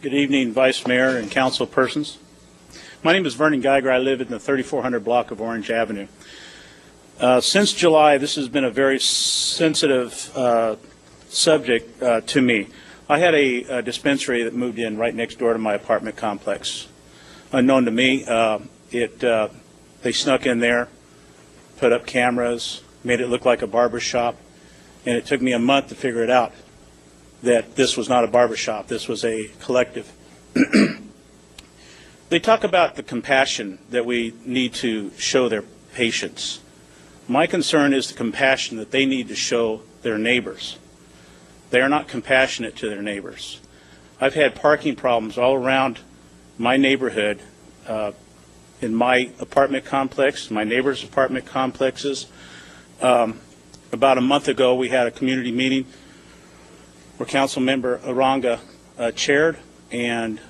Good evening, Vice Mayor and council persons. My name is Vernon Geiger. I live in the 3400 block of Orange Avenue. Since July, this has been a very sensitive subject to me. I had a dispensary that moved in right next door to my apartment complex. Unknown to me, they snuck in there, put up cameras, made it look like a barber shop, and it took me a month to figure it out that this was not a barber shop. This was a collective. They talk about the compassion that we need to show their patients. My concern is the compassion that they need to show their neighbors. They are not compassionate to their neighbors. I've had parking problems all around my neighborhood, in my apartment complex, my neighbors' apartment complexes. About a month ago, we had a community meeting where Council Member Aranga chaired, and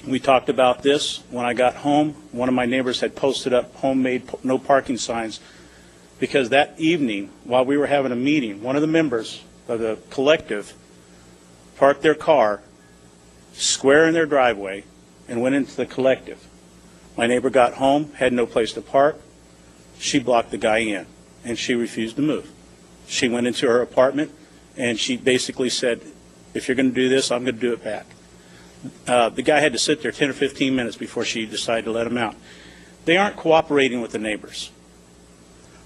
we talked about this. When I got home, one of my neighbors had posted up homemade no parking signs because that evening, while we were having a meeting, one of the members of the collective parked their car square in their driveway and went into the collective. My neighbor got home, had no place to park. She blocked the guy in, and she refused to move. She went into her apartment, and she basically said, if you're going to do this, I'm going to do it back. The guy had to sit there 10 or 15 minutes before she decided to let him out. They aren't cooperating with the neighbors.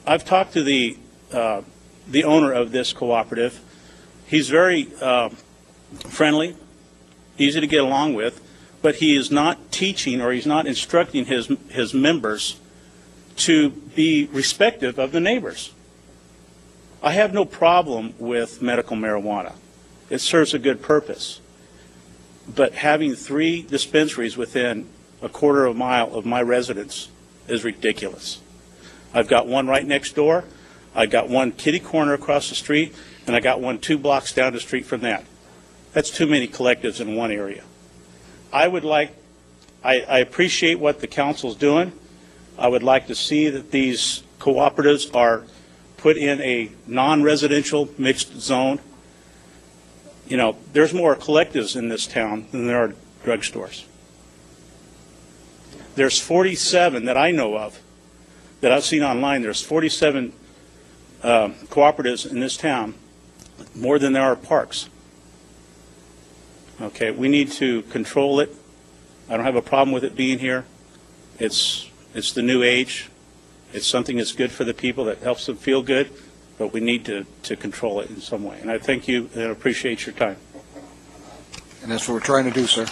I've talked to the owner of this cooperative. He's very friendly, easy to get along with, but he is not teaching or he's not instructing his members to be respectful of the neighbors. I have no problem with medical marijuana. It serves a good purpose. But having 3 dispensaries within a quarter of a mile of my residence is ridiculous. I've got one right next door. I got one kitty corner across the street, and I got one 2 blocks down the street from that. That's too many collectives in one area. I appreciate what the council's doing. I would like to see that these cooperatives are put in a non-residential mixed zone. You know, there's more collectives in this town than there are drugstores. There's 47 that I know of that I've seen online. There's 47 cooperatives in this town, more than there are parks. Okay, we need to control it. I don't have a problem with it being here. It's the new age. It's something that's good for the people, that helps them feel good, but we need to control it in some way. And I thank you and appreciate your time. And that's what we're trying to do, sir.